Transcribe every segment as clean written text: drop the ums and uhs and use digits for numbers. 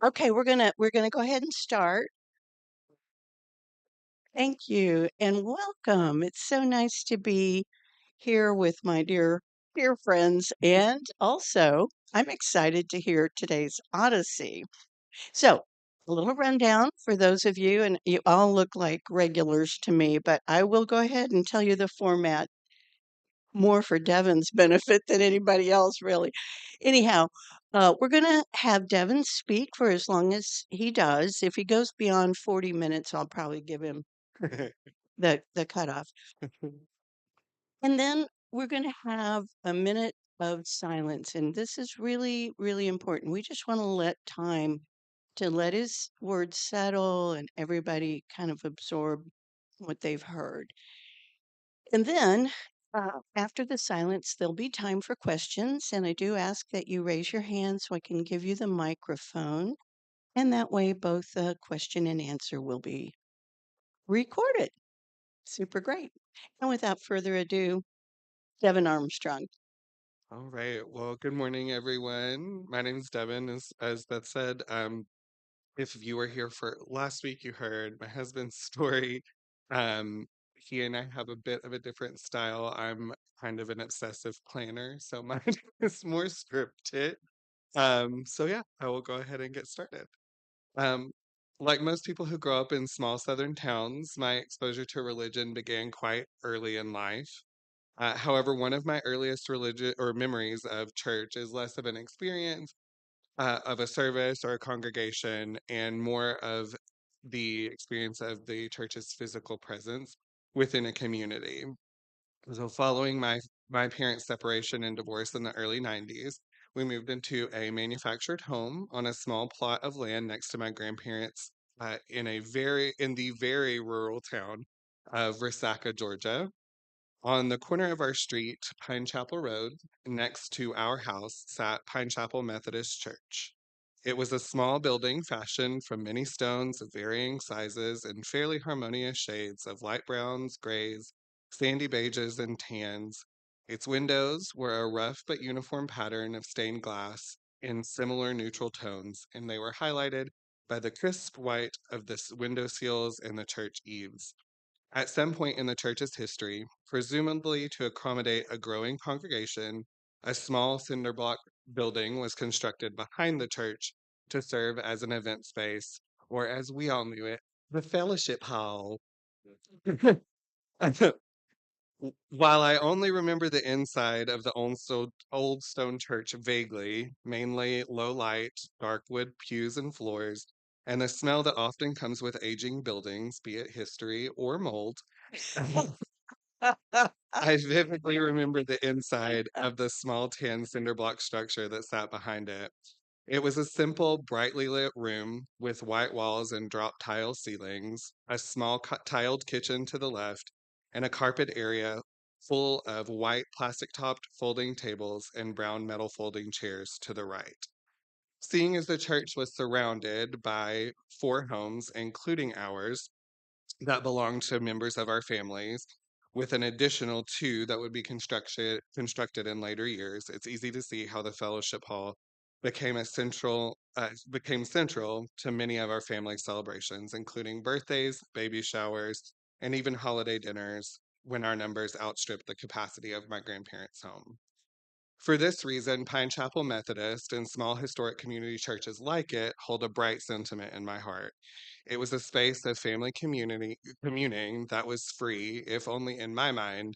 Okay, we're gonna go ahead and start. Thank you and welcome. It's so nice to be here with my dear friends, and also I'm excited to hear today's Odyssey. So, a little rundown for those of you, and you all look like regulars to me, but I will go ahead and tell you the format more for Devon's benefit than anybody else, really. Anyhow, we're going to have Devon speak for as long as he does. If he goes beyond 40 minutes, I'll probably give him the cutoff. And then we're going to have a minute of silence. And this is really, really important. We just want to let time to let his words settle and everybody kind of absorb what they've heard. And then after the silence, there'll be time for questions. And I do ask that you raise your hand so I can give you the microphone. And that way, both the question and answer will be recorded. Super great. And without further ado, Devon Armstrong. All right. Well, good morning, everyone. My name is Devon, as Beth said. If you were here for last week, you heard my husband's story. He and I have a bit of a different style. I'm kind of an obsessive planner, so mine is more scripted. So yeah, I will go ahead and get started. Um, like most people who grow up in small southern towns, my exposure to religion began quite early in life. However, one of my earliest religious or memories of church is less of an experience of a service or a congregation and more of the experience of the church's physical presence within a community. So, following my parents' separation and divorce in the early 90s, we moved into a manufactured home on a small plot of land next to my grandparents in the very rural town of Resaca, Georgia. On the corner of our street, Pine Chapel Road, next to our house, sat Pine Chapel Methodist Church. It was a small building fashioned from many stones of varying sizes and fairly harmonious shades of light browns, grays, sandy beiges, and tans. Its windows were a rough but uniform pattern of stained glass in similar neutral tones, and they were highlighted by the crisp white of the window sills and the church eaves. At some point in the church's history, presumably to accommodate a growing congregation, a small cinder block building was constructed behind the church to serve as an event space, or as we all knew it, the fellowship hall. While I only remember the inside of the old stone church vaguely, mainly low light, dark wood pews and floors, and the smell that often comes with aging buildings, be it history or mold, I vividly remember the inside of the small tan cinder block structure that sat behind it. It was a simple, brightly lit room with white walls and drop tile ceilings, a small tiled kitchen to the left, and a carpet area full of white plastic topped folding tables and brown metal folding chairs to the right. Seeing as the church was surrounded by four homes, including ours, that belonged to members of our families, with an additional two that would be constructed in later years. It's easy to see how the fellowship hall became central to many of our family celebrations, including birthdays, baby showers, and even holiday dinners when our numbers outstripped the capacity of my grandparents' home. For this reason, Pine Chapel Methodist and small historic community churches like it hold a bright sentiment in my heart. It was a space of family communing that was free, if only in my mind,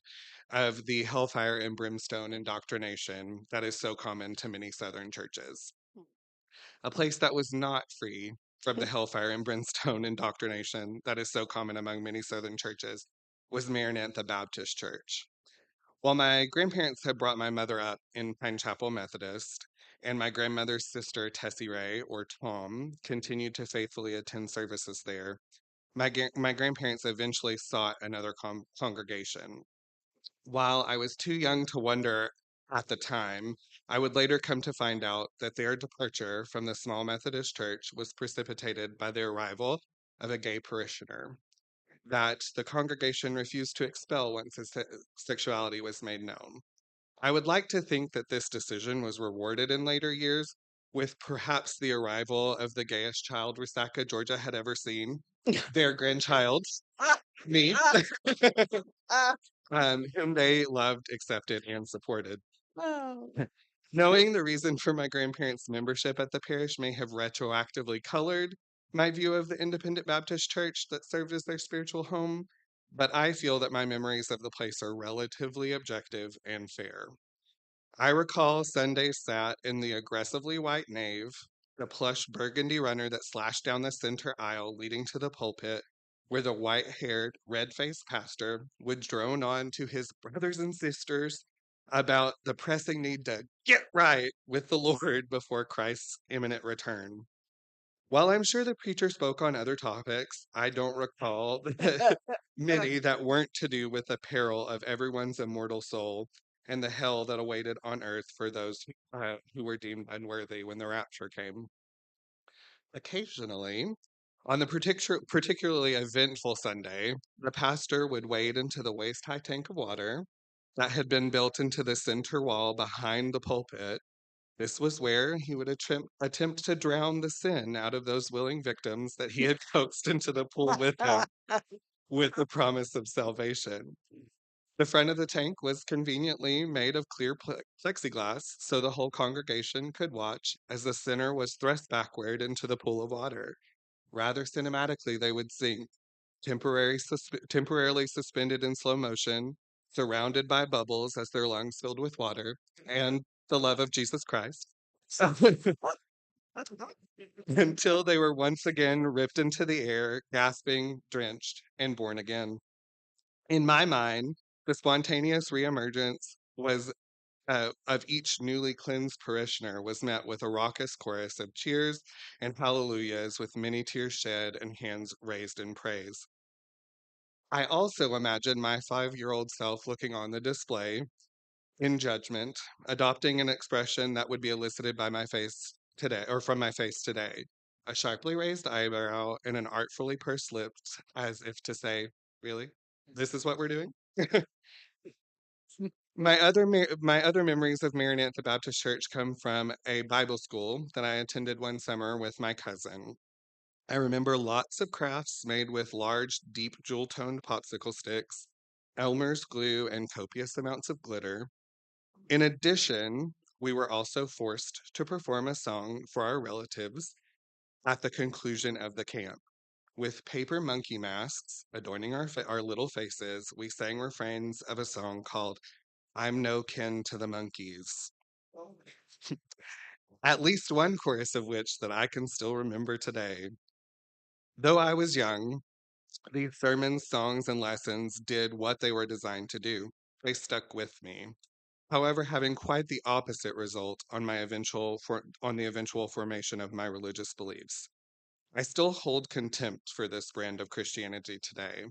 of the hellfire and brimstone indoctrination that is so common to many Southern churches. A place that was not free from the hellfire and brimstone indoctrination that is so common among many Southern churches was Maranatha Baptist Church. While my grandparents had brought my mother up in Pine Chapel Methodist, and my grandmother's sister, Tessie Ray, or Tom, continued to faithfully attend services there, my grandparents eventually sought another congregation. While I was too young to wonder at the time, I would later come to find out that their departure from the small Methodist church was precipitated by the arrival of a gay parishioner that the congregation refused to expel once his sexuality was made known. I would like to think that this decision was rewarded in later years, with perhaps the arrival of the gayest child Resaca, Georgia had ever seen, their grandchild, me, whom they loved, accepted, and supported. Oh. Knowing the reason for my grandparents' membership at the parish may have retroactively colored my view of the independent Baptist church that served as their spiritual home, but I feel that my memories of the place are relatively objective and fair. I recall Sundays sat in the aggressively white nave, the plush burgundy runner that slashed down the center aisle leading to the pulpit, where the white haired, red faced pastor would drone on to his brothers and sisters about the pressing need to get right with the Lord before Christ's imminent return. While I'm sure the preacher spoke on other topics, I don't recall many that weren't to do with the peril of everyone's immortal soul and the hell that awaited on earth for those who were deemed unworthy when the rapture came. Occasionally, on the particularly eventful Sunday, the pastor would wade into the waist high tank of water that had been built into the center wall behind the pulpit. This was where he would attempt to drown the sin out of those willing victims that he had coaxed into the pool with him with the promise of salvation. The front of the tank was conveniently made of clear plexiglass so the whole congregation could watch as the sinner was thrust backward into the pool of water. Rather cinematically, they would sink, temporarily suspended in slow motion, surrounded by bubbles as their lungs filled with water, and the love of Jesus Christ. Until they were once again ripped into the air, gasping, drenched, and born again. In my mind, the spontaneous reemergence was of each newly cleansed parishioner was met with a raucous chorus of cheers and hallelujahs with many tears shed and hands raised in praise. I also imagine my 5-year-old self looking on the display in judgment, adopting an expression that would be elicited by my face today, or from my face today. A sharply raised eyebrow and an artfully pursed lips, as if to say, really? This is what we're doing? My other memories of Marinette the Baptist Church come from a Bible school that I attended one summer with my cousin. I remember lots of crafts made with large, deep jewel-toned popsicle sticks, Elmer's glue, and copious amounts of glitter. In addition, we were also forced to perform a song for our relatives at the conclusion of the camp. With paper monkey masks adorning our little faces, we sang refrains of a song called I'm No Kin to the Monkeys. At least one chorus of which that I can still remember today. Though I was young, these sermons, songs, and lessons did what they were designed to do. They stuck with me. However, having quite the opposite result on on the eventual formation of my religious beliefs. I still hold contempt for this brand of Christianity today,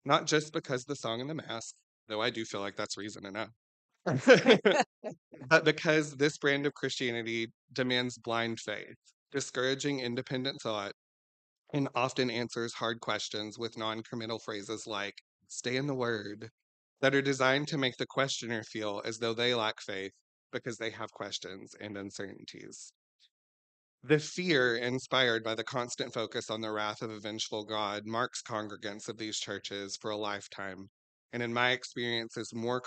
not just because the song and the mask, though I do feel like that's reason enough, but because this brand of Christianity demands blind faith, discouraging independent thought, and often answers hard questions with non-committal phrases like "stay in the Word," that are designed to make the questioner feel as though they lack faith because they have questions and uncertainties. The fear inspired by the constant focus on the wrath of a vengeful God marks congregants of these churches for a lifetime, and in my experience is more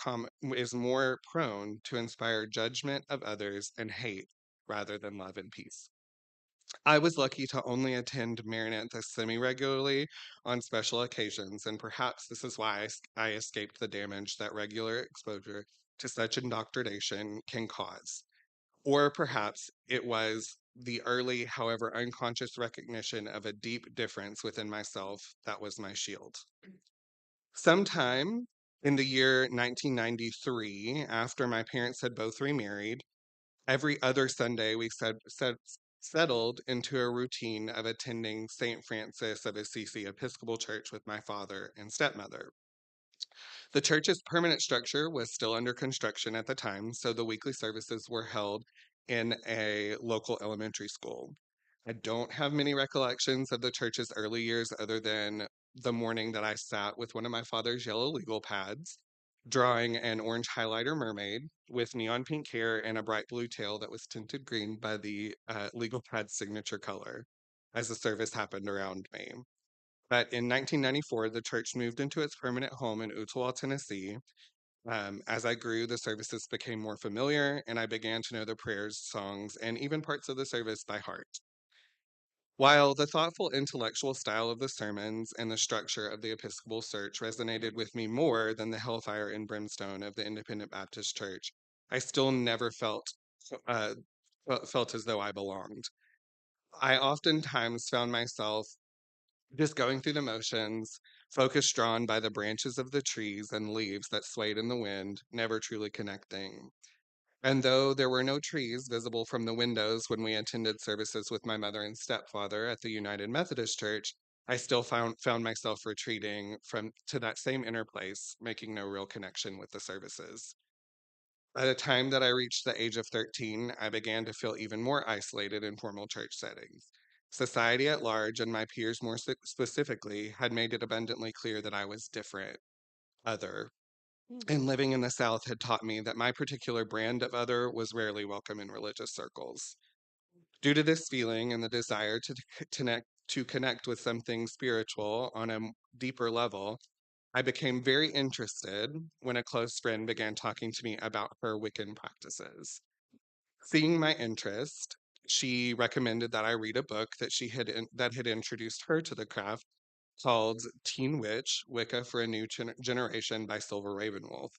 prone to inspire judgment of others and hate rather than love and peace. I was lucky to only attend Maranatha semi-regularly on special occasions, and perhaps this is why I escaped the damage that regular exposure to such indoctrination can cause. Or perhaps it was the early, however unconscious recognition of a deep difference within myself that was my shield. Sometime in the year 1993, after my parents had both remarried, every other Sunday we settled into a routine of attending St. Francis of Assisi Episcopal Church with my father and stepmother. The church's permanent structure was still under construction at the time, so the weekly services were held in a local elementary school. I don't have many recollections of the church's early years other than the morning that I sat with one of my father's yellow legal pads drawing an orange highlighter mermaid with neon pink hair and a bright blue tail that was tinted green by the legal pad's signature color as the service happened around me. But in 1994, the church moved into its permanent home in Ottawa, Tennessee. As I grew, the services became more familiar, and I began to know the prayers, songs, and even parts of the service by heart. While the thoughtful intellectual style of the sermons and the structure of the Episcopal Church resonated with me more than the hellfire and brimstone of the Independent Baptist Church, I still never uh, felt as though I belonged. I oftentimes found myself just going through the motions, focus drawn by the branches of the trees and leaves that swayed in the wind, never truly connecting. And though there were no trees visible from the windows when we attended services with my mother and stepfather at the United Methodist Church, I still found myself retreating from to that same inner place, making no real connection with the services. By the time that I reached the age of 13, I began to feel even more isolated in formal church settings. Society at large, and my peers more specifically, had made it abundantly clear that I was different, other, Mm. and living in the South had taught me that my particular brand of other was rarely welcome in religious circles. Due to this feeling and the desire to connect with something spiritual on a deeper level, I became very interested when a close friend began talking to me about her Wiccan practices. Seeing my interest, she recommended that I read a book that had introduced her to the craft called Teen Witch: Wicca for a New Generation by Silver Ravenwolf,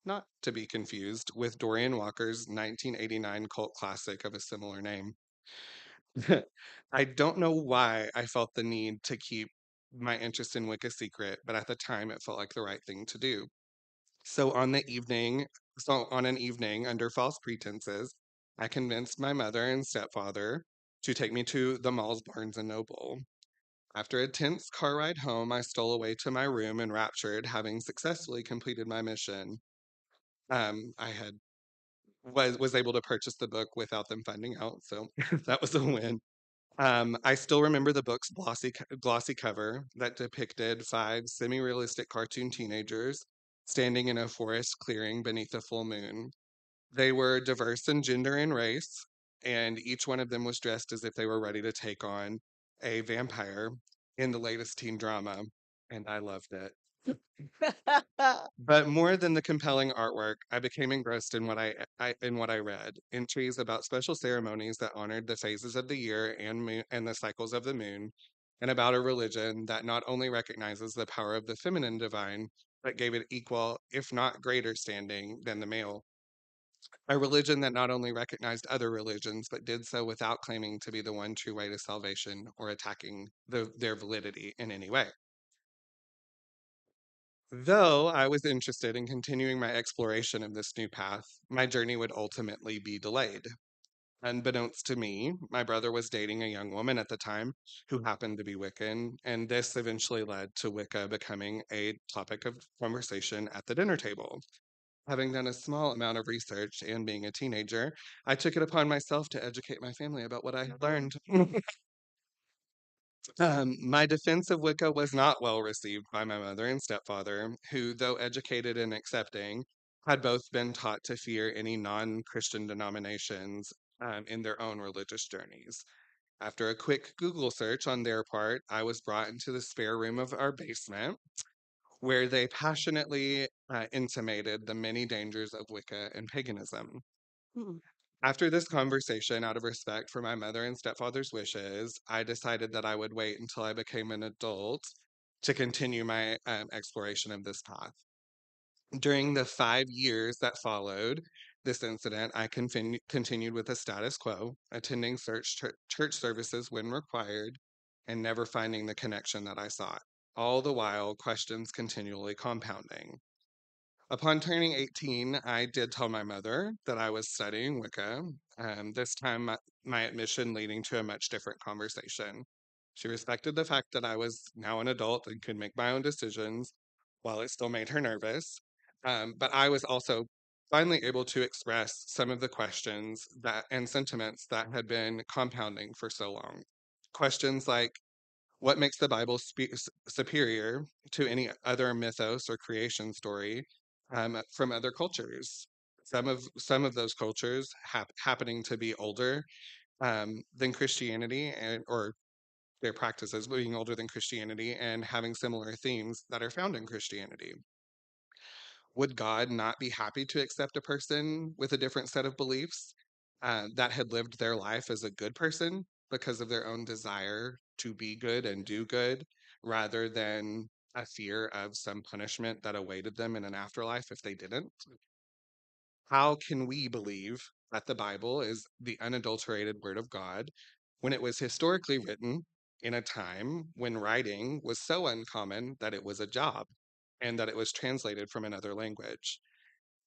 not to be confused with Dorian Walker's 1989 cult classic of a similar name. I don't know why I felt the need to keep my interest in Wicca secret, but at the time it felt like the right thing to do. So on an evening under false pretenses, I convinced my mother and stepfather to take me to the mall's Barnes and Noble. After a tense car ride home, I stole away to my room enraptured, having successfully completed my mission. I had was able to purchase the book without them finding out, so that was a win. I still remember the book's glossy cover that depicted five semi-realistic cartoon teenagers standing in a forest clearing beneath a full moon. They were diverse in gender and race, and each one of them was dressed as if they were ready to take on a vampire in the latest teen drama, and I loved it. But more than the compelling artwork, I became engrossed in what I read. Entries about special ceremonies that honored the phases of the year and the cycles of the moon, and about a religion that not only recognizes the power of the feminine divine, but gave it equal, if not greater, standing than the male. A religion that not only recognized other religions, but did so without claiming to be the one true way to salvation or attacking their validity in any way. Though I was interested in continuing my exploration of this new path, my journey would ultimately be delayed. Unbeknownst to me, my brother was dating a young woman at the time who happened to be Wiccan, and this eventually led to Wicca becoming a topic of conversation at the dinner table. Having done a small amount of research and being a teenager, I took it upon myself to educate my family about what I had learned. My defense of Wicca was not well received by my mother and stepfather, who, though educated and accepting, had both been taught to fear any non Christian denominations in their own religious journeys. After a quick Google search on their part, I was brought into the spare room of our basement, where they passionately intimated the many dangers of Wicca and paganism. Mm. After this conversation, out of respect for my mother and stepfather's wishes, I decided that I would wait until I became an adult to continue my exploration of this path. During the 5 years that followed this incident, I continued with the status quo, attending church services when required, and never finding the connection that I sought. All the while, questions continually compounding. Upon turning 18, I did tell my mother that I was studying Wicca, this time my admission leading to a much different conversation. She respected the fact that I was now an adult and could make my own decisions, while it still made her nervous. But I was also finally able to express some of the questions that and sentiments that had been compounding for so long. Questions like, what makes the Bible superior to any other mythos or creation story? from other cultures. Some of those cultures happening to be older than Christianity, and or their practices being older than Christianity and having similar themes that are found in Christianity. Would God not be happy to accept a person with a different set of beliefs that had lived their life as a good person because of their own desire to be good and do good, rather than a fear of some punishment that awaited them in an afterlife if they didn't? How can we believe that the Bible is the unadulterated Word of God when it was historically written in a time when writing was so uncommon that it was a job and that it was translated from another language?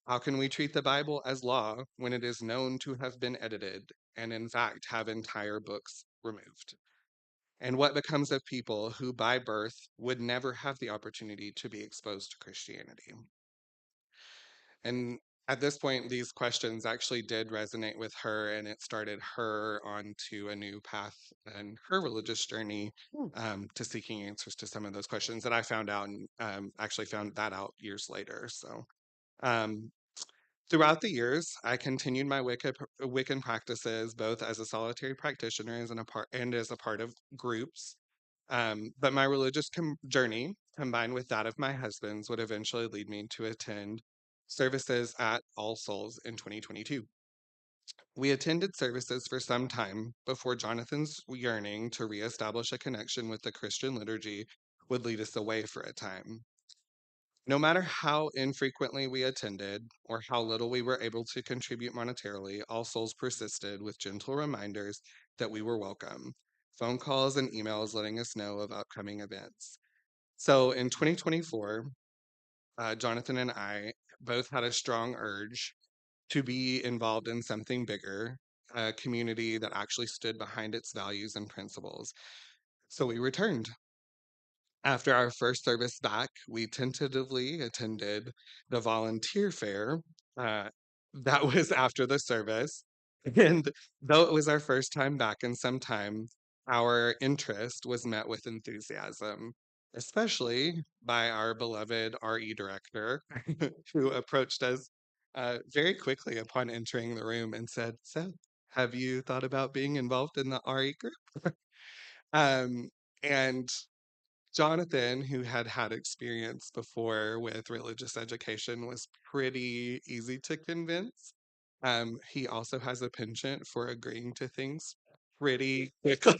How can we treat the Bible as law when it is known to have been edited and, in fact, have entire books removed? And what becomes of people who, by birth, would never have the opportunity to be exposed to Christianity? And at this point, these questions actually did resonate with her, and it started her onto a new path in her religious journey, Hmm. to seeking answers to some of those questions that I found out, and actually found that out years later. So, um, throughout the years, I continued my Wiccan practices, both as a solitary practitioner and as a part of groups. But my religious journey, combined with that of my husband's, would eventually lead me to attend services at All Souls in 2022. We attended services for some time before Jonathan's yearning to reestablish a connection with the Christian liturgy would lead us away for a time. No matter how infrequently we attended or how little we were able to contribute monetarily, All Souls persisted with gentle reminders that we were welcome, phone calls and emails letting us know of upcoming events. So in 2024, Jonathan and I both had a strong urge to be involved in something bigger, a community that actually stood behind its values and principles. So we returned. After our first service back, we tentatively attended the volunteer fair. Uh, that was after the service. And though it was our first time back in some time, our interest was met with enthusiasm, especially by our beloved RE director, who approached us very quickly upon entering the room and said, "So, have you thought about being involved in the RE group?" Um, and Jonathan, who had had experience before with religious education, was pretty easy to convince. He also has a penchant for agreeing to things pretty quickly.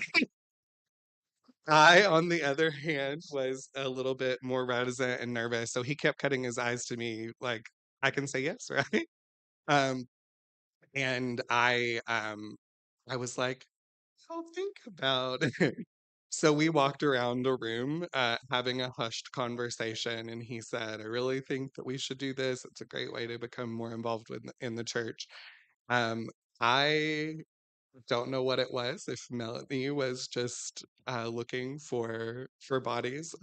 I, on the other hand, was a little bit more reticent and nervous, so he kept cutting his eyes to me like, I can say yes, right? Um, and I was like, I'll think about it. So we walked around the room having a hushed conversation, and he said, "I really think that we should do this. It's a great way to become more involved in the church." Um, I don't know what it was, if Melanie was just looking for bodies,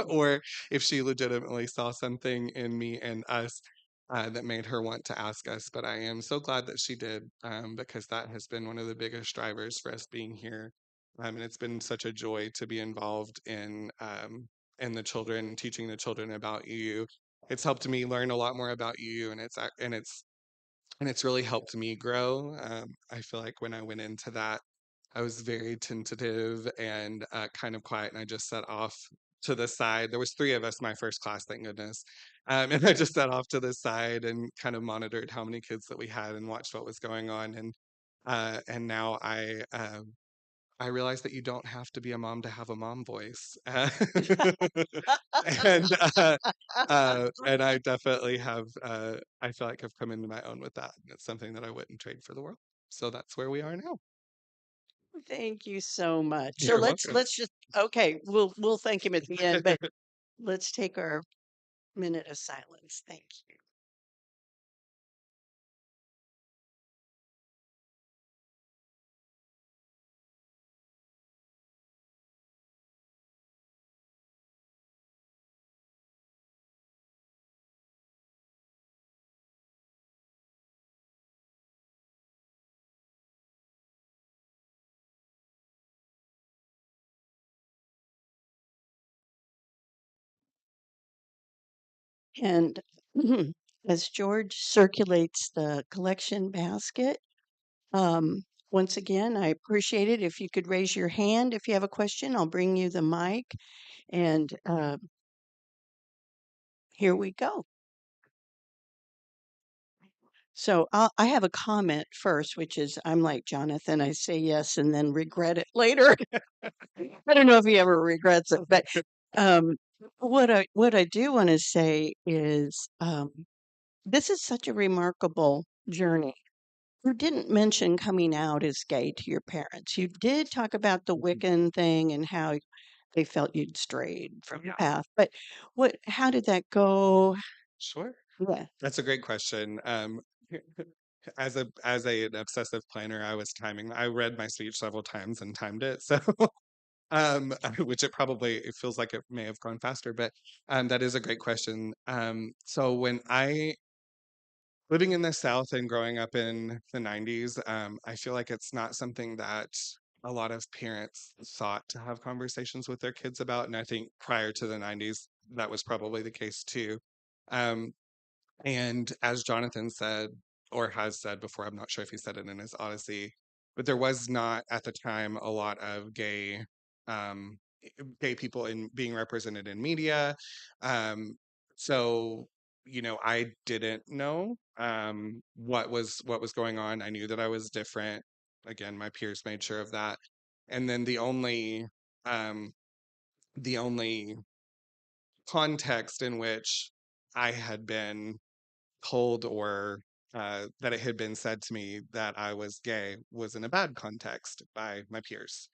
or if she legitimately saw something in me and us that made her want to ask us. But I am so glad that she did, because that has been one of the biggest drivers for us being here. And it's been such a joy to be involved in the children, teaching the children about you. It's helped me learn a lot more about you, and it's really helped me grow. I feel like when I went into that, I was very tentative and kind of quiet, and I just set off to the side. There was three of us my first class, thank goodness, and I just set off to the side and kind of monitored how many kids that we had and watched what was going on. And now I realized that you don't have to be a mom to have a mom voice. and and I definitely have. I feel like I've come into my own with that. And it's something that I wouldn't trade for the world. So that's where we are now. Thank you so much. So You're let's welcome. let's just okay, we'll thank him at the end, but let's take our minute of silence. Thank you. And as George circulates the collection basket. Once again, I appreciate it. If you could raise your hand if you have a question, I'll bring you the mic. And here we go. So I have a comment first, which is I'm like Jonathan. I say yes and then regret it later. I don't know if he ever regrets it, but um, what I do want to say is this is such a remarkable journey. You didn't mention coming out as gay to your parents. You did talk about the Wiccan thing and how they felt you'd strayed from the path. But how did that go? Sure. Yeah. That's a great question. An obsessive planner, I was timing. I read my speech several times and timed it. So which it feels like it may have gone faster, but that is a great question. So when I living in the South and growing up in the 90s, I feel like it's not something that a lot of parents sought to have conversations with their kids about. And I think prior to the 90s, that was probably the case too. Um, and as Jonathan said, or has said before, I'm not sure if he said it in his Odyssey, but there was not at the time a lot of um, gay people in being represented in media. Um, so I didn't know what was going on. I knew that I was different. Again, my peers made sure of that. And then um, the only context in which I had been told or that it had been said to me that I was gay was in a bad context by my peers.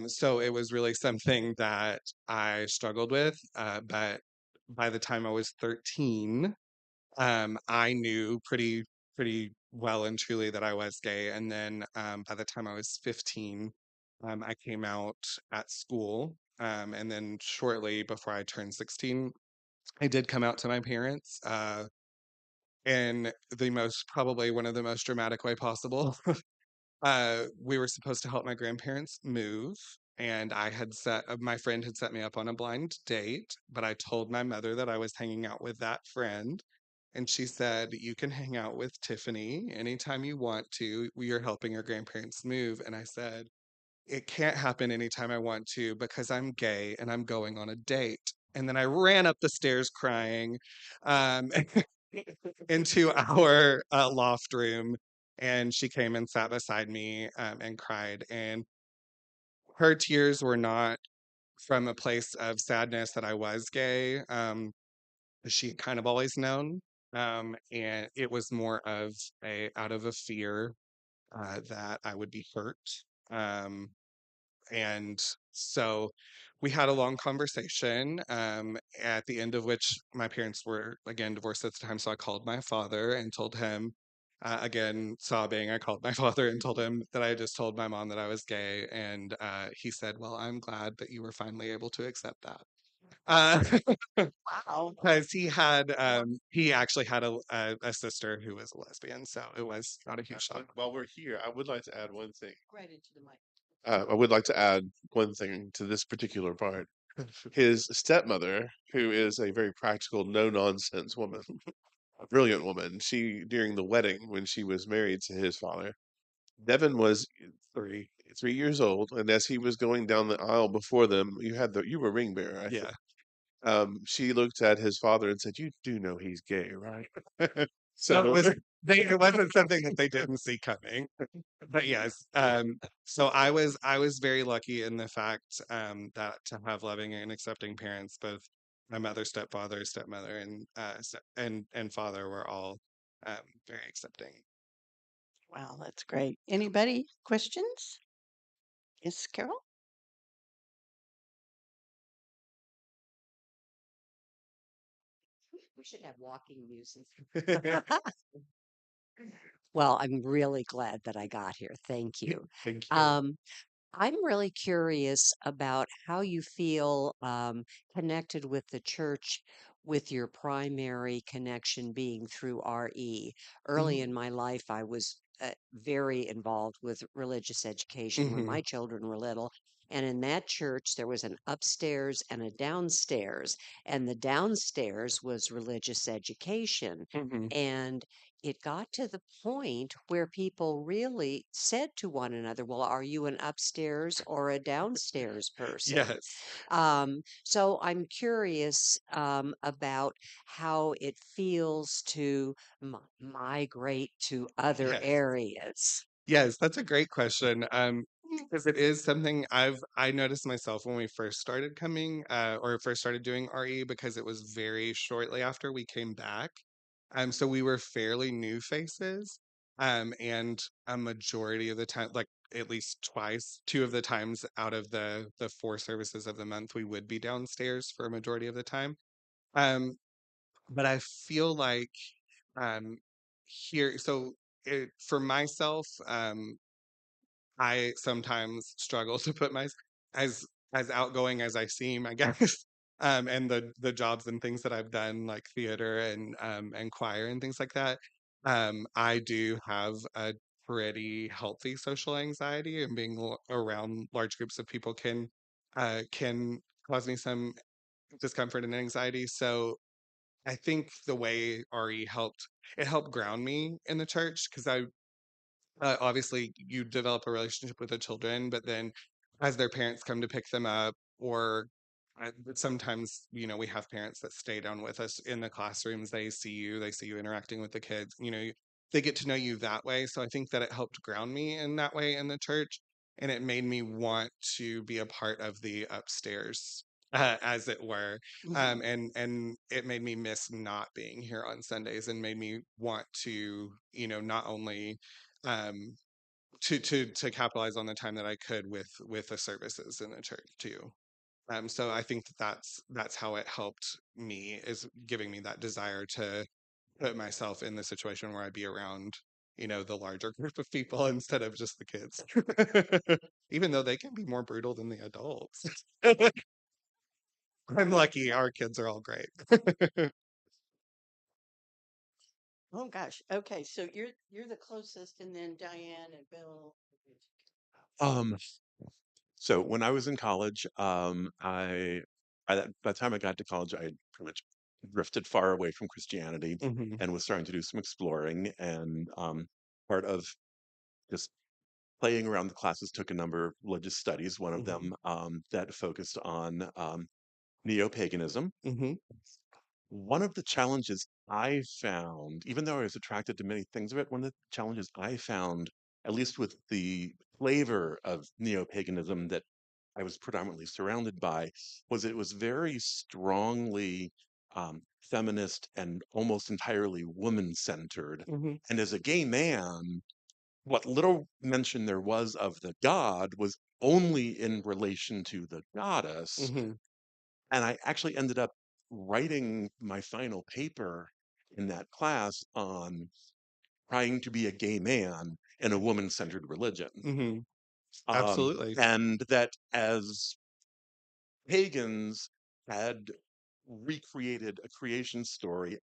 So it was really something that I struggled with. But by the time I was 13, I knew pretty well and truly that I was gay. And then by the time I was 15, I came out at school. And then shortly before I turned 16, I did come out to my parents. In the most probably one of the most dramatic way possible. We were supposed to help my grandparents move, and my friend had set me up on a blind date, but I told my mother that I was hanging out with that friend, and she said, "You can hang out with Tiffany anytime you want to. We are helping your grandparents move." And I said, "It can't happen anytime I want to because I'm gay and I'm going on a date." And then I ran up the stairs crying um, into our loft room. And she came and sat beside me and cried. And her tears were not from a place of sadness that I was gay. She had kind of always known. And it was more of out of a fear that I would be hurt. Um, and so we had a long conversation, at the end of which my parents were again divorced at the time. So I called my father and told him, again, sobbing, I called my father and told him that I had just told my mom that I was gay. And he said, "Well, I'm glad that you were finally able to accept that." Uh, Wow. because he actually had a sister who was a lesbian, so it was not a huge shock. While we're here, I would like to add one thing. Right into the mic. I would like to add one thing to this particular part. His stepmother, who is a very practical, no nonsense woman, a brilliant woman, she, during the wedding, when she was married to his father, Devon was three years old, and as he was going down the aisle before them, you were ring bearer, I think. Yeah. She looked at his father and said, "You do know he's gay, right?" So So, it wasn't something that they didn't see coming. But yes, so I was very lucky in the fact that to have loving and accepting parents, both my mother, stepfather, stepmother, and and father were all very accepting. Wow, that's great. Anybody questions? Yes, Carol? We should have walking music. Well, I'm really glad that I got here. Thank you. Thank you. Um, I'm really curious about how you feel connected with the church, with your primary connection being through RE. Early Mhm. in my life, I was very involved with religious education when Hmm. my children were little. And in that church, there was an upstairs and a downstairs. And the downstairs was religious education. Hmm. And it got to the point where people really said to one another, well, are you an upstairs or a downstairs person? Yes. So I'm curious about how it feels to migrate to other Yes. areas. Yes, that's a great question. Because it is something I noticed myself when we first started coming, or first started doing RE, because it was very shortly after we came back. So we were fairly new faces. And a majority of the time, like at least twice, two of the times out of the four services of the month, we would be downstairs for a majority of the time. Um, but I feel like um here, so for myself, I sometimes struggle to put my as as outgoing as I seem, I guess. And the jobs and things that I've done, like theater and choir and things like that. I do have a pretty healthy social anxiety, and being around large groups of people can cause me some discomfort and anxiety. So I think the way RE helped, it helped ground me in the church, because obviously you develop a relationship with the children, but then as their parents come to pick them up, or sometimes, we have parents that stay down with us in the classrooms. They see you interacting with the kids, they get to know you that way. So I think that it helped ground me in that way in the church, and it made me want to be a part of the upstairs, as it were. Hmm. And it made me miss not being here on Sundays, and made me want to, not only um to capitalize on the time that I could with the services in the church too. So I think that's how it helped me, is giving me that desire to put myself in the situation where I'd be around, the larger group of people instead of just the kids. Even though they can be more brutal than the adults. I'm lucky our kids are all great. Oh gosh. Okay, so you're the closest, and then Diane and Bill. Um, so when I was in college, by the time I got to college, I had pretty much drifted far away from Christianity Hmm. and was starting to do some exploring. And part of just playing around the classes took a number of religious studies, one of Hmm. them that focused on neo-paganism. Hmm. One of the challenges I found, even though I was attracted to many things of it, one of the challenges I found, at least with the flavor of neo-paganism that I was predominantly surrounded by, was it was very strongly feminist and almost entirely woman-centered. Hmm. And as a gay man, what little mention there was of the god was only in relation to the goddess. Hmm. And I actually ended up writing my final paper in that class on trying to be a gay man in a woman-centered religion. Hmm. Um, Absolutely. and that as pagans had recreated a creation story,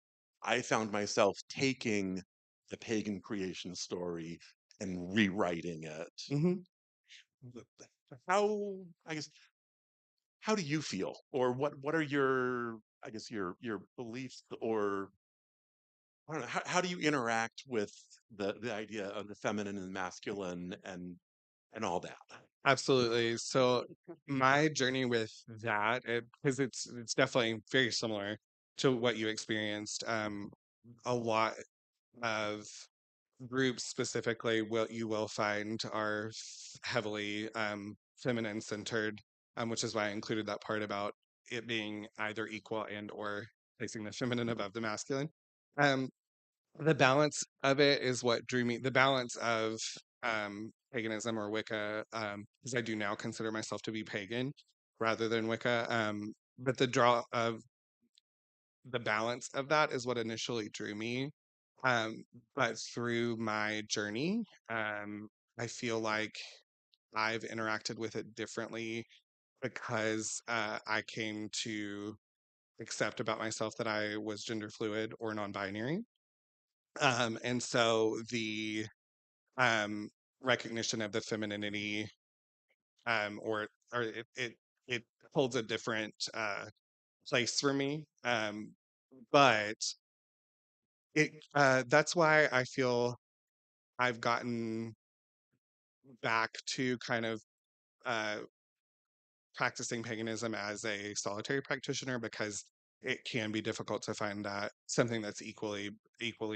I found myself taking the pagan creation story and rewriting it. Hmm. How, I guess, how do you feel? Or what are your, I guess, your beliefs, or I don't know, how do you interact with the idea of the feminine and masculine and all that? Absolutely. So my journey with that, because it's definitely very similar to what you experienced. A lot of groups specifically, what you will find are heavily feminine centered, which is why I included that part about it being either equal and or placing the feminine above the masculine. Um, the balance of it is what drew me. The balance of paganism or Wicca, because I do now consider myself to be pagan rather than Wicca. But the balance of that is what initially drew me. But through my journey, I feel like I've interacted with it differently, because I came to accept about myself that I was gender fluid or non-binary. And so um, recognition of the femininity, or it holds a different place for me. But that's why I feel I've gotten back to kind of uh, practicing paganism as a solitary practitioner, because it can be difficult to find that something that's equally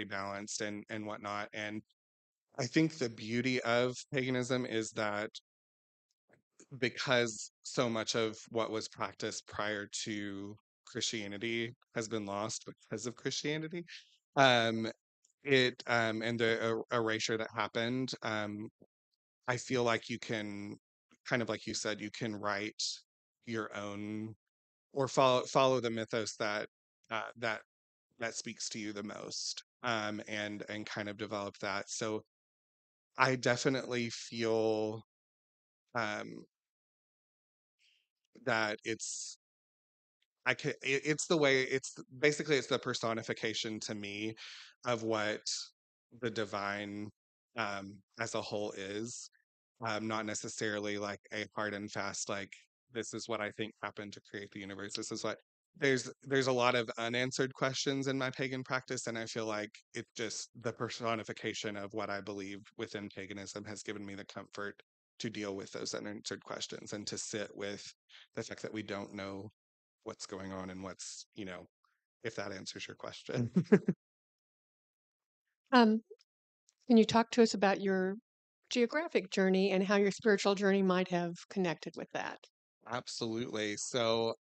balanced and whatnot. And I think the beauty of paganism is that because so much of what was practiced prior to Christianity has been lost because of Christianity, um, it and the erasure that happened, I feel like you can, kind of like you said, you can write your own, or follow the mythos that that speaks to you the most, and kind of develop that. So I definitely feel um, that it's the way, basically it's the personification to me of what the divine as a whole is, not necessarily like a hard and fast, like, this is what I think happened to create the universe. This is what, there's a lot of unanswered questions in my pagan practice, and I feel like it just, the personification of what I believe within paganism has given me the comfort to deal with those unanswered questions, and to sit with the fact that we don't know what's going on, and what's, if that answers your question. Um, can you talk to us about your geographic journey and how your spiritual journey might have connected with that? Absolutely. So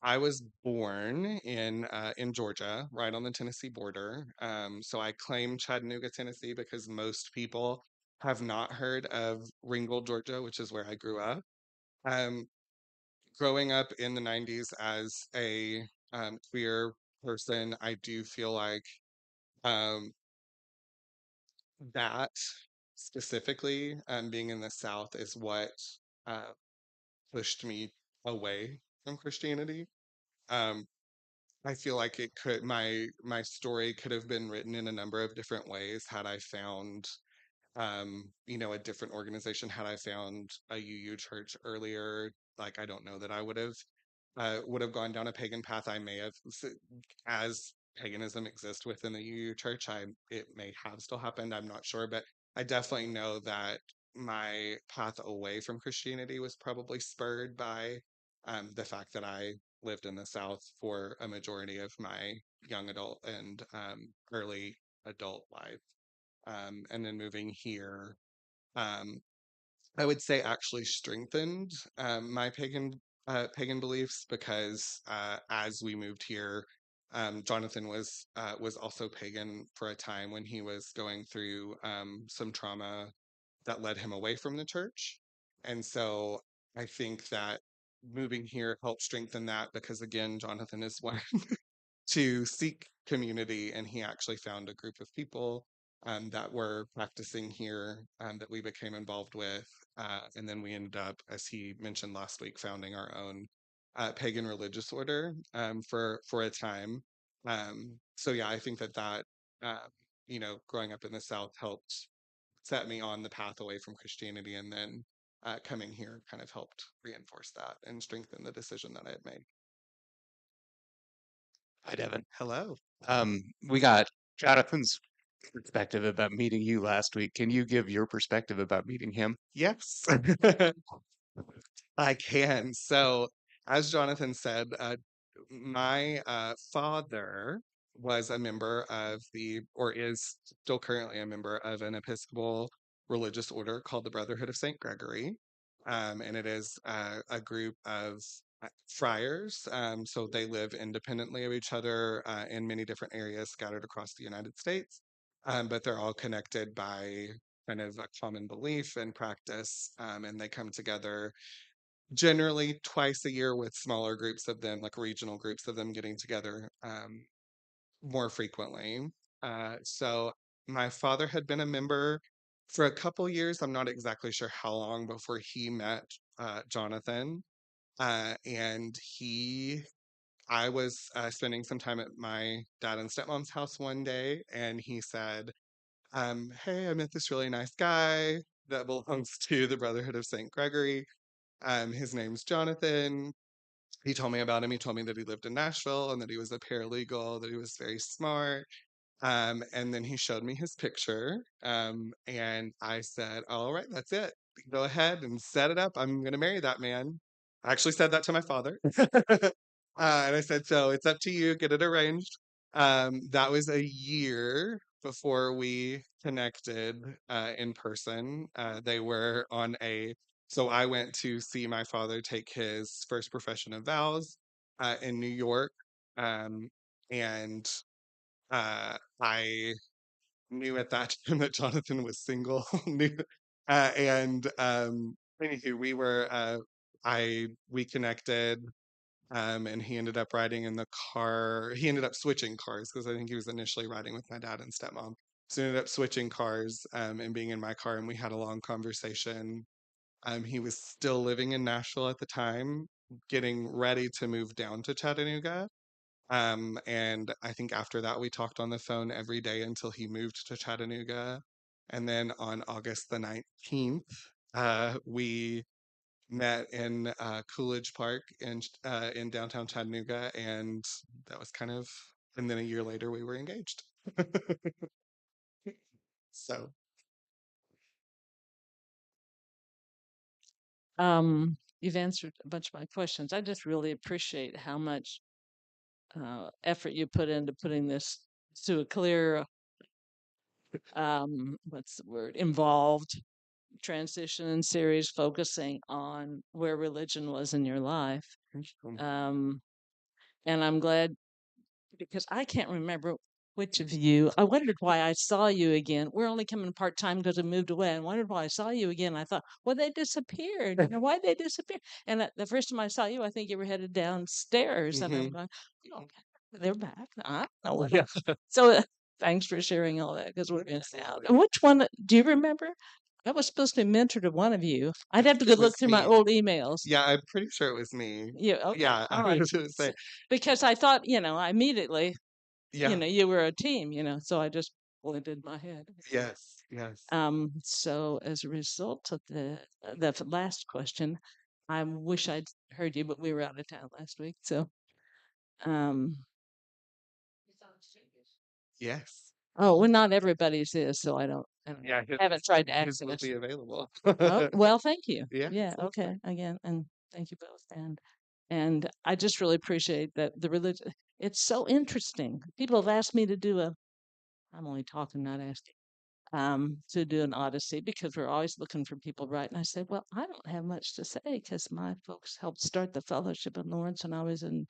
I was born in Georgia, right on the Tennessee border. So I claim Chattanooga, Tennessee, because most people have not heard of Ringgold, Georgia, which is where I grew up. Um, Growing up in the '90s as a queer person, I do feel like um, that specifically, being in the South, is what uh, pushed me away from Christianity. Um, I feel like it could, my story could have been written in a number of different ways had I found a different organization, had I found a UU church earlier. Like, I don't know that I would have gone down a pagan path. I may have, as paganism exists within the UU church, it may have still happened. I'm not sure, but I definitely know that my path away from Christianity was probably spurred by the fact that I lived in the South for a majority of my young adult and early adult life. And then moving here, um, I would say actually strengthened my pagan beliefs, because as we moved here, Jonathan was also pagan for a time when he was going through some trauma that led him away from the church. And so I think that moving here helped strengthen that, because again, Jonathan is one to seek community, and he actually found a group of people that were practicing here, that we became involved with, and then we ended up, as he mentioned last week, founding our own pagan religious order for a time. So yeah, I think that uh, growing up in the South helped set me on the path away from Christianity, and then coming here kind of helped reinforce that and strengthen the decision that I had made. Hi, Devon. Hello. We got Jonathan's perspective about meeting you last week. Can you give your perspective about meeting him? Yes. I can. So, as Jonathan said, my father was a member of or is still currently a member of an Episcopal religious order called the Brotherhood of St. Gregory. And it is a group of friars. So they live independently of each other in many different areas scattered across the United States. But they're all connected by kind of a common belief and practice. And they come together generally twice a year, with smaller groups of them, like regional groups of them, getting together more frequently. So my father had been a member for a couple years. I'm not exactly sure how long before he met Jonathan. And I was spending some time at my dad and stepmom's house one day, and he said, hey, I met this really nice guy that belongs to the Brotherhood of St. Gregory. His name's Jonathan. He told me about him. He told me that he lived in Nashville and that he was a paralegal, that he was very smart. And then he showed me his picture. And I said, all right, that's it. Go ahead and set it up. I'm going to marry that man. I actually said that to my father. And I said, so it's up to you, get it arranged. That was a year before we connected in person. They were on a, so I went to see my father take his first profession of vows in New York. Um, and I knew at that time that Jonathan was single. Knew, and anywho, we connected, and he ended up riding in the car. He ended up switching cars because I think he was initially riding with my dad and stepmom. So he ended up switching cars, and being in my car, and we had a long conversation. He was still living in Nashville at the time, getting ready to move down to Chattanooga. And I think after that, we talked on the phone every day until he moved to Chattanooga. And then on August the 19th, we met in Coolidge Park in downtown Chattanooga, and that was kind of, and then a year later, we were engaged. So, You've answered a bunch of my questions. I just really appreciate how much effort you put into putting this to a clear, what's the word, involved transition and series focusing on where religion was in your life. Um, and I'm glad because I can't remember which of you. I wondered why I saw you again. We're only coming part time because I moved away. I wondered why I saw you again. I thought, well, they disappeared. Why they disappear? And the first time I saw you, I think you were headed downstairs, and I'm mhm. going, oh, they're back. I don't know. Yeah. So thanks for sharing all that because we're missing out. And which one do you remember? I was supposed to be mentor to one of you. I'd have to go It look was through my me. old emails. Yeah, I'm pretty sure it was me. Yeah. Okay. Yeah, All I right. was going to say, Because I thought, I immediately yeah, you were a team, so I just pointed my head. yes, yes. So as a result of the last question, I wish I'd heard you, but we were out of town last week. So, um, Yes. oh, well, not everybody's is, so I don't Yeah, haven't tried to his will access. be available. Oh, well, thank you. Yeah. Yeah, okay, again, and thank you both. And I just really appreciate that the religion. It's so interesting. People have asked me to do a. I'm only talking, not asking. To do an Odyssey because we're always looking for people, right? And I said, well, I don't have much to say because my folks helped start the fellowship in Lawrence when I was in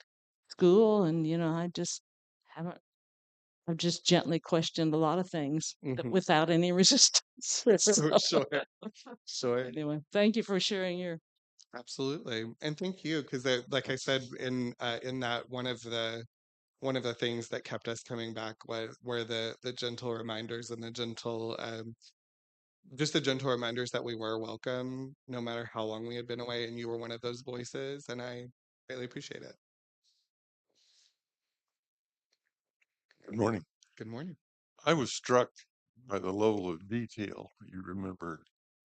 school, and I just haven't. I've just gently questioned a lot of things Hmm. without any resistance. So, Sure. Sure. anyway, thank you for sharing your. Absolutely. And thank you, because like I said in that one of the things that kept us coming back were the gentle reminders and the gentle just the gentle reminders that we were welcome no matter how long we had been away, and you were one of those voices, and I really appreciate it. Good morning. Good morning. I was struck by the level of detail you remembered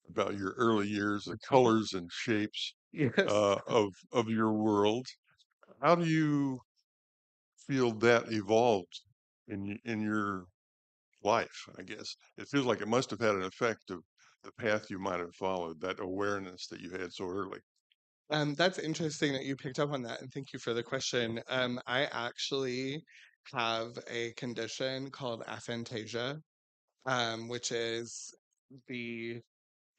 about your early years, the colors and shapes Yes. of your world. How do you feel that evolved in your life? I guess it feels like it must have had an effect of the path you might have followed, that awareness that you had so early. That's interesting that you picked up on that, and thank you for the question. I actually have a condition called aphantasia, which is the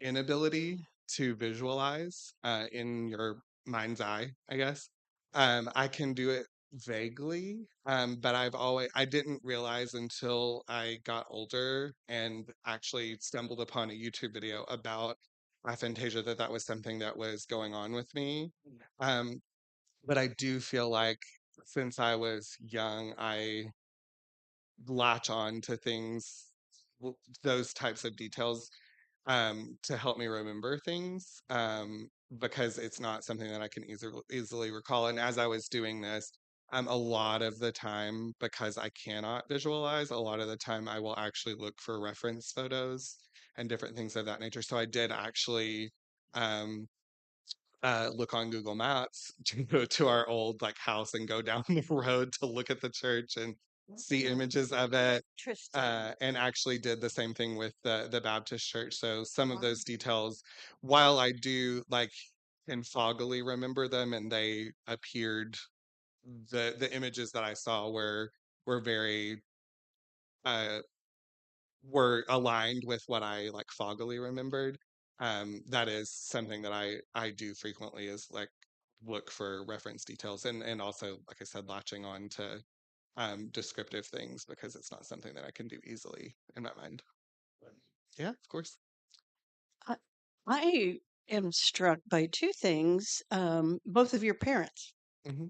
inability to visualize in your mind's eye, I guess. I can do it vaguely, but I didn't realize until I got older and actually stumbled upon a YouTube video about aphantasia that was something that was going on with me. Um, but I do feel like since I was young, I latch on to things, those types of details to help me remember things because it's not something that I can easily recall. And as I was doing this, A lot of the time, because I cannot visualize, a lot of the time I will actually look for reference photos and different things of that nature. So I did actually um, look on Google Maps to go to our old like house and go down the road to look at the church and see images of it. Interesting. And actually did the same thing with the Baptist church. So some of those details, while I do like can foggily remember them, and they appeared, the images that I saw were very uh were aligned with what I like foggily remembered. That is something that I do frequently, is like look for reference details, and also, like I said, latching on to descriptive things, because it's not something that I can do easily in my mind. Yeah, of course. I, I am struck by two things, both of your parents. Hmm.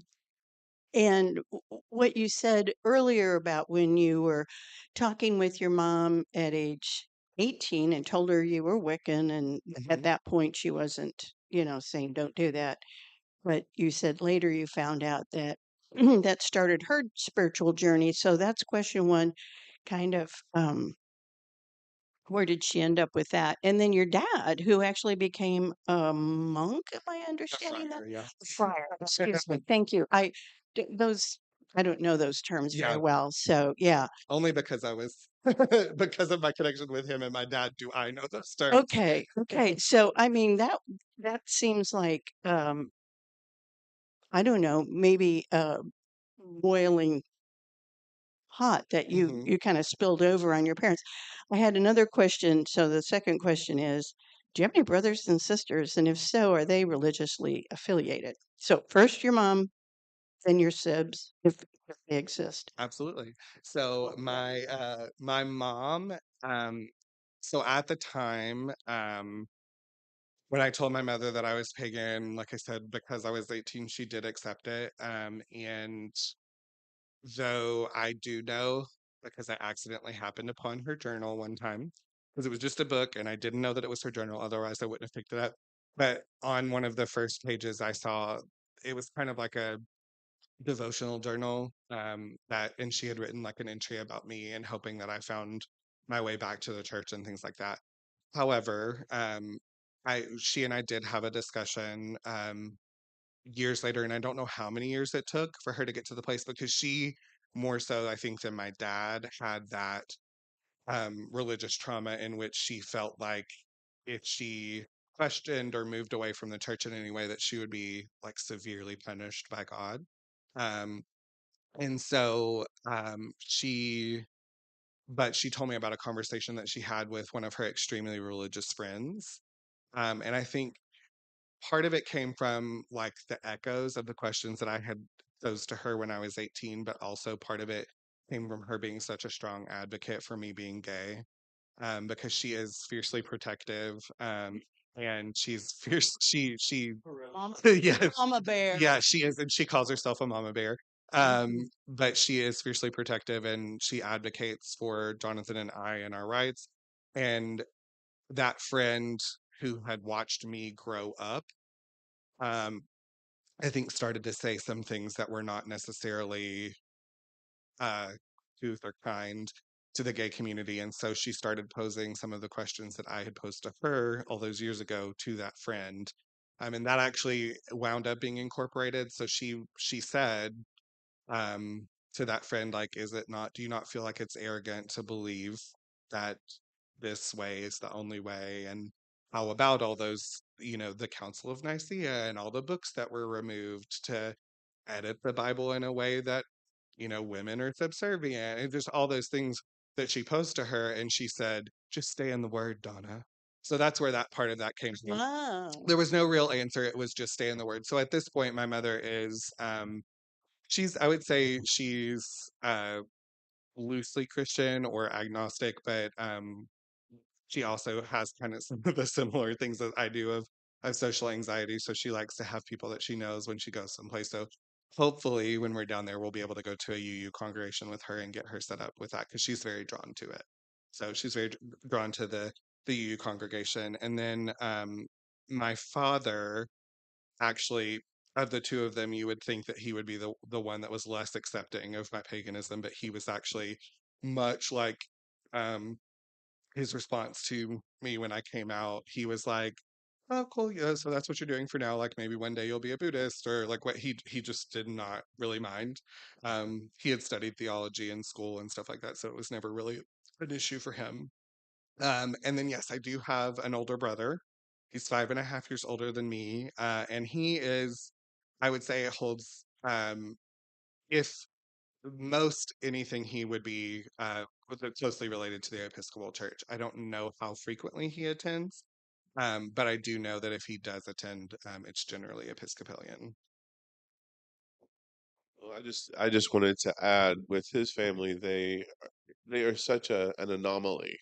And what you said earlier about when you were talking with your mom at age 18 and told her you were Wiccan, and at Hmm. that point she wasn't, saying don't do that. But you said later you found out that that started her spiritual journey. So that's question one, kind of where did she end up with that? And then your dad, who actually became a monk, am I A understanding that? friar, yeah. Friar, excuse me. Thank you. Those, I don't know those terms very Yeah, well. So yeah. only because I was because of my connection with him and my dad do I know those terms. Okay. Okay. So I mean that seems like I don't know, maybe boiling hot that you Hmm. you kind of spilled over on your parents. I had another question. So the second question is, do you have any brothers and sisters? And if so, are they religiously affiliated? So first your mom, then your sibs, if they exist. Absolutely. So my mom, um so at the time, when I told my mother that I was pagan, like I said, because I was 18, she did accept it. And though I do know, because I accidentally happened upon her journal one time, because it was just a book and I didn't know that it was her journal, otherwise I wouldn't have picked it up. But on one of the first pages, I saw it was kind of like a devotional journal, that, and she had written like an entry about me and hoping that I found my way back to the church and things like that. However, I she and I did have a discussion years later, and I don't know how many years it took for her to get to the place, because she, more so I think than my dad, had that religious trauma in which she felt like if she questioned or moved away from the church in any way, that she would be like severely punished by God. Um, and so she told me about a conversation that she had with one of her extremely religious friends. And I think part of it came from like the echoes of the questions that I had posed to her when I was 18, but also part of it came from her being such a strong advocate for me being gay, because she is fiercely protective. And she's fierce. She Mama, yeah, Mama Bear. yeah, she is, and she calls herself a mama bear. But she is fiercely protective, and she advocates for Jonathan and I and our rights. And that friend who had watched me grow up, um, I think started to say some things that were not necessarily uh, truth or kind to the gay community. And so she started posing some of the questions that I had posed to her all those years ago to that friend. And that actually wound up being incorporated. So she said, um, to that friend, like, is it not, do you not feel like it's arrogant to believe that this way is the only way? And how about all those, the Council of Nicaea and all the books that were removed to edit the Bible in a way that, women are subservient, and just all those things that she posed to her. And she said, just stay in the word, Donna. So that's where that part of that came from. Wow. There was no real answer. It was just stay in the word. So at this point, my mother is, I would say she's loosely Christian or agnostic, but she also has kind of some of the similar things that I do of social anxiety. So she likes to have people that she knows when she goes someplace. So hopefully when we're down there, we'll be able to go to a UU congregation with her and get her set up with that, because she's very drawn to it. So she's very drawn to the UU congregation. And then my father actually of the two of them, you would think that he would be the one that was less accepting of my paganism, but he was actually much like um his response to me when I came out. He was like, "Oh, cool, yeah, so that's what you're doing for now. Like maybe one day you'll be a Buddhist," or like what he just did not really mind. He had studied theology in school and stuff like that, so it was never really an issue for him. And then yes, I do have an older brother. He's 5.5 years older than me, and he is, I would say, it holds if most anything he would be closely related to the Episcopal Church. I don't know how frequently he attends, but I do know that if he does attend, it's generally Episcopalian. Well, I just wanted to add with his family, they are such an anomaly,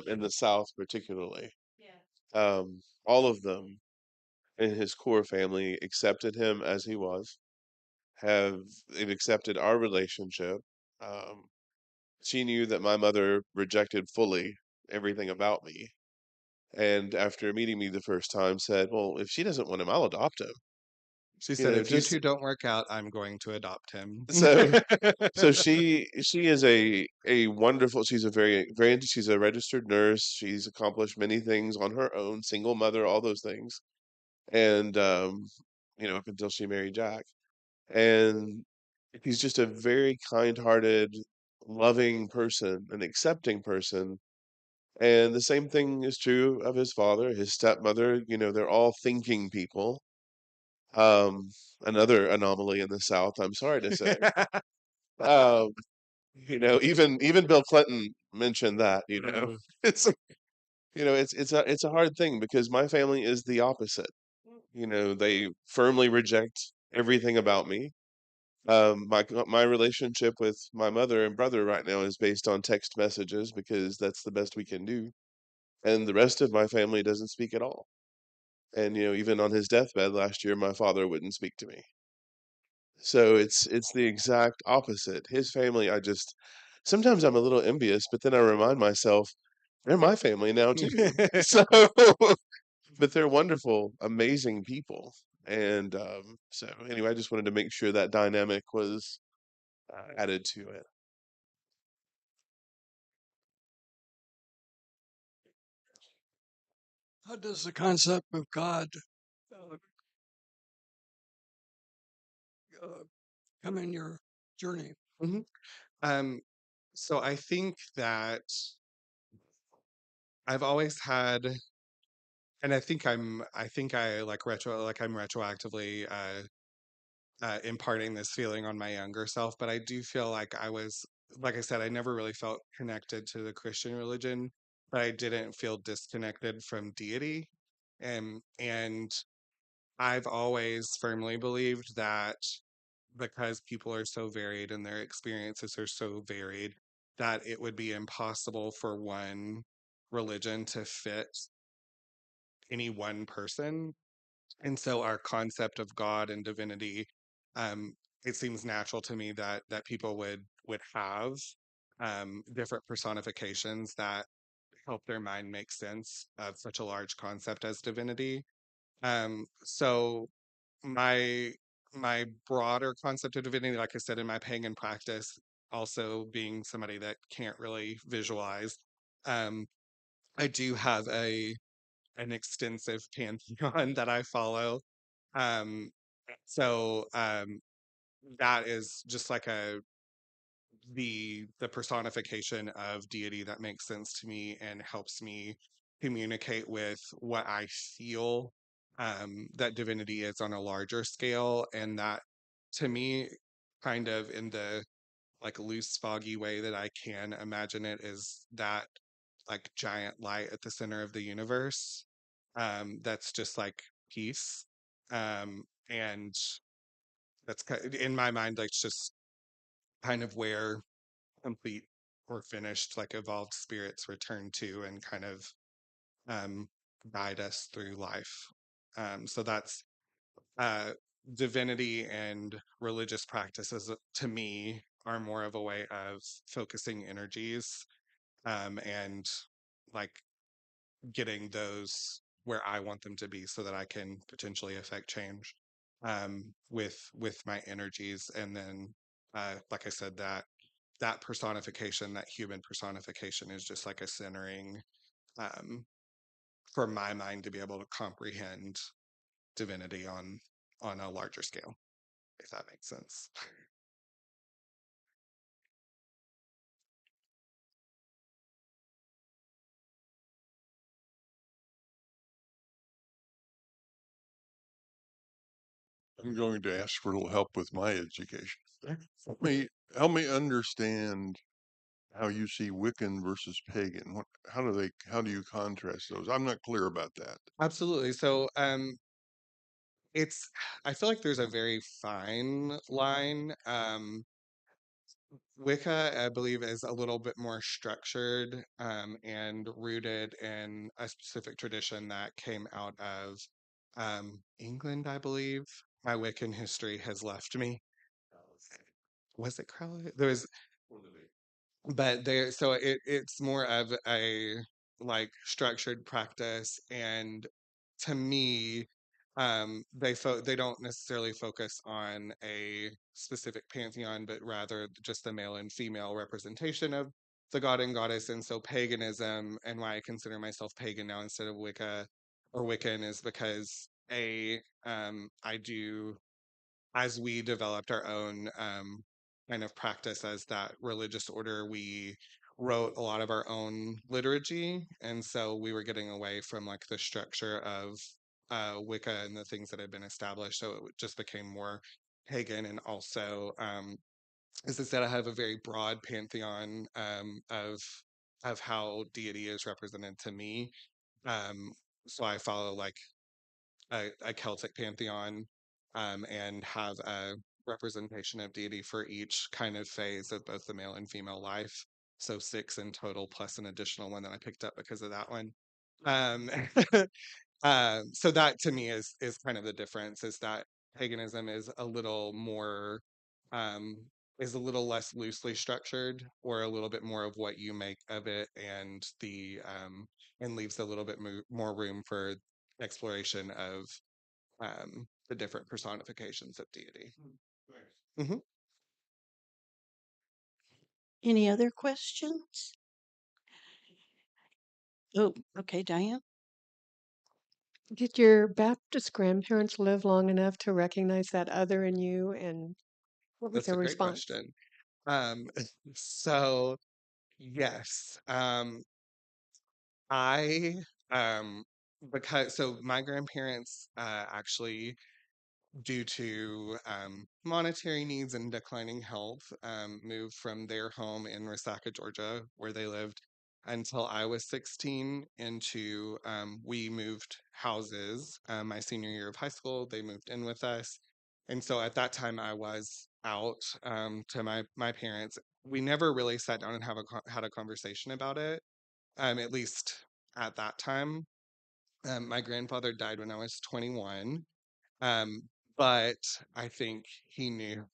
in the South particularly. All of them in his core family accepted him as he was, have they've accepted our relationship. Um, she knew that my mother rejected fully everything about me, and after meeting me the first time, said, "Well, if she doesn't want him, I'll adopt him." She You said, know, "If you just two don't work out, I'm going to adopt him." so so she is a wonderful, she's a she's a registered nurse. She's accomplished many things on her own, single mother, all those things. And up until she married Jack. And he's just a very kind-hearted, loving person, an accepting person. And the same thing is true of his father, his stepmother. They're all thinking people. Um, Another anomaly in the South, I'm sorry to say. Um, even Bill Clinton mentioned that. Uh, It's it's a hard thing because my family is the opposite. They firmly reject everything about me. My relationship with my mother and brother right now is based on text messages because that's the best we can do. And the rest of my family doesn't speak at all. And even on his deathbed last year, my father wouldn't speak to me. So it's the exact opposite. His family, I just sometimes I'm a little envious, but then I remind myself they're my family now too. So, but they're wonderful, amazing people. And so anyway, I just wanted to make sure that dynamic was added to it. How does the concept of God uh, uh, come in your journey? mhm. Um, so I think that I've always had, and I think I like I'm retroactively imparting this feeling on my younger self, but I do feel like like I said, I never really felt connected to the Christian religion, but I didn't feel disconnected from deity. And I've always firmly believed that because people are so varied and their experiences are so varied, that it would be impossible for one religion to fit any one person. And so our concept of God and divinity, um, it seems natural to me that people would have different personifications that help their mind make sense of such a large concept as divinity. So my my broader concept of divinity, like I said, in my pagan practice, also being somebody that can't really visualize, um, I do have a an extensive pantheon that I follow. Um, so that is just like the personification of deity that makes sense to me and helps me communicate with what I feel that divinity is on a larger scale, and that to me, kind of in the like loose, foggy way that I can imagine it, is that like giant light at the center of the universe. That's just like peace. And in my mind, like it's just kind of where complete or finished, like evolved spirits return to and kind of um, guide us through life. So that's uh, divinity and religious practices to me are more of a way of focusing energies and like getting those where I want them to be so that I can potentially affect change with my energies. And then, like I said, that personification, that human personification, is just like a centering um, for my mind to be able to comprehend divinity on a larger scale, if that makes sense. I'm going to ask for a little help with my education. Help me, help me understand how you see Wiccan versus pagan. How do you contrast those? I'm not clear about that. Absolutely. So it's I feel like there's a very fine line. Wicca, I believe, is a little bit more structured and rooted in a specific tradition that came out of England, I believe. My Wiccan history has left me. Was it Crowley? There was, but there. So it's more of a like structured practice, and to me, they don't necessarily focus on a specific pantheon, but rather just the male and female representation of the god and goddess. And so paganism, and why I consider myself pagan now instead of Wicca or Wiccan, is because I do, as we developed our own kind of practice as that religious order, we wrote a lot of our own liturgy. And so we were getting away from like the structure of Wicca and the things that had been established. So it just became more pagan. And also, as I said, I have a very broad pantheon of how deity is represented to me. Um, so I follow like a Celtic pantheon and have a representation of deity for each kind of phase of both the male and female life. So 6 in total, plus an additional one that I picked up because of that one. Um, so that to me is kind of the difference, is that paganism is a little more um, is a little less loosely structured, or a little bit more of what you make of it, and the and leaves a little bit more room for exploration of the different personifications of deity. Hmm. Any other questions? Oh, okay, Diane. Did your Baptist grandparents live long enough to recognize that other in you, and what was That's their a great response? question. Um, so yes, I um, because so my grandparents actually, due to monetary needs and declining health, moved from their home in Resaca, Georgia, where they lived until I was 16, into we moved houses my senior year of high school. They moved in with us. And so at that time, I was out to my parents. We never really sat down and had a conversation about it, at least at that time. My grandfather died when I was 21, um, but I think he knew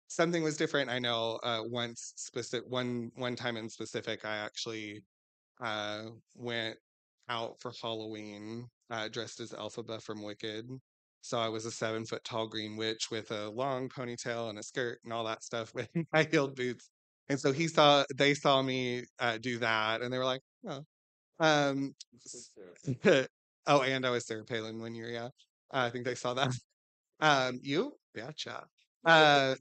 something was different. I know one time in specific, I actually went out for Halloween dressed as Elphaba from Wicked. So I was a 7 foot tall green witch with a long ponytail and a skirt and all that stuff with high heeled boots. And so they saw me do that, and they were like, "Oh, um, oh, and I was Sarah Palin 1 year, yeah. I think they saw that. You betcha. Uh,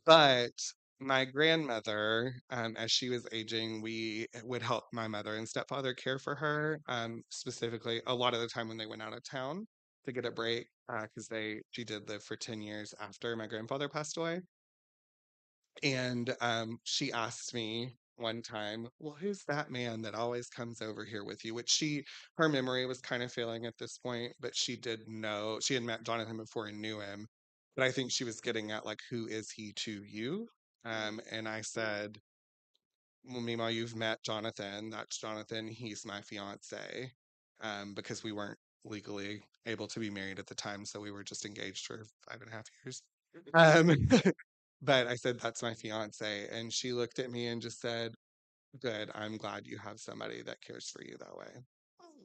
but my grandmother, as she was aging, we would help my mother and stepfather care for her. Specifically, a lot of the time when they went out of town to get a break, because she did live for 10 years after my grandfather passed away. And she asked me one time, "Well, who's that man that always comes over here with you?" Which her memory was kind of failing at this point, but she did know, she had met Jonathan before and knew him. But I think she was getting at, like, who is he to you? And I said, "Well, Mima, you've met Jonathan. That's Jonathan. He's my fiance." Because we weren't legally able to be married at the time, so we were just engaged for 5.5 years. Um, but I said, "That's my fiance." And she looked at me and just said, "Good. I'm glad you have somebody that cares for you that way."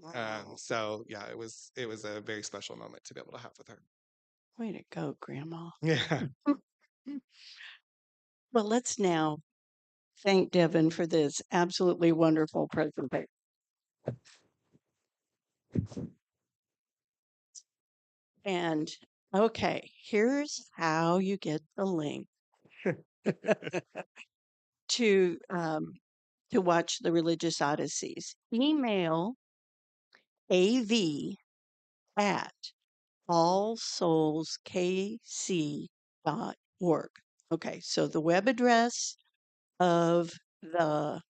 Wow. So yeah, it was a very special moment to be able to have with her. Way to go, Grandma. Yeah. Well, let's now thank Devon for this absolutely wonderful presentation. And okay, here's how you get the link to watch the Religious Odysseys. Email av at allsoulskc.org. Okay, so the web address of the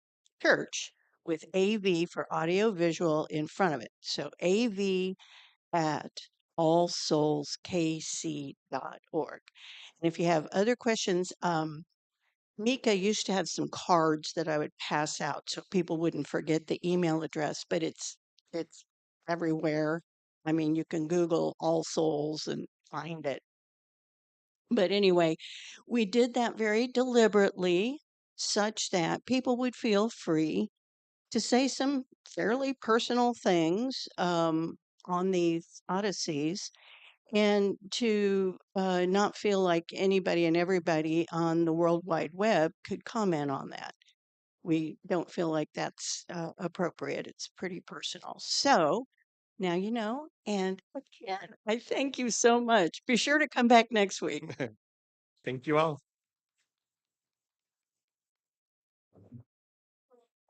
church with AV for audio visual in front of it. So AV at allsoulskc.org. And if you have other questions, Mika used to have some cards that I would pass out so people wouldn't forget the email address, but it's everywhere. I mean, you can Google All Souls and find it. But anyway, we did that very deliberately such that people would feel free to say some fairly personal things on these odysseys and to not feel like anybody and everybody on the World Wide Web could comment on that. We don't feel like that's appropriate. It's pretty personal. So now you know. And again, I thank you so much. Be sure to come back next week. Thank you all.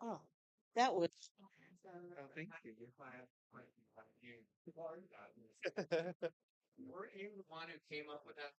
Oh, that was. Thank you. Were you the one who came up with that?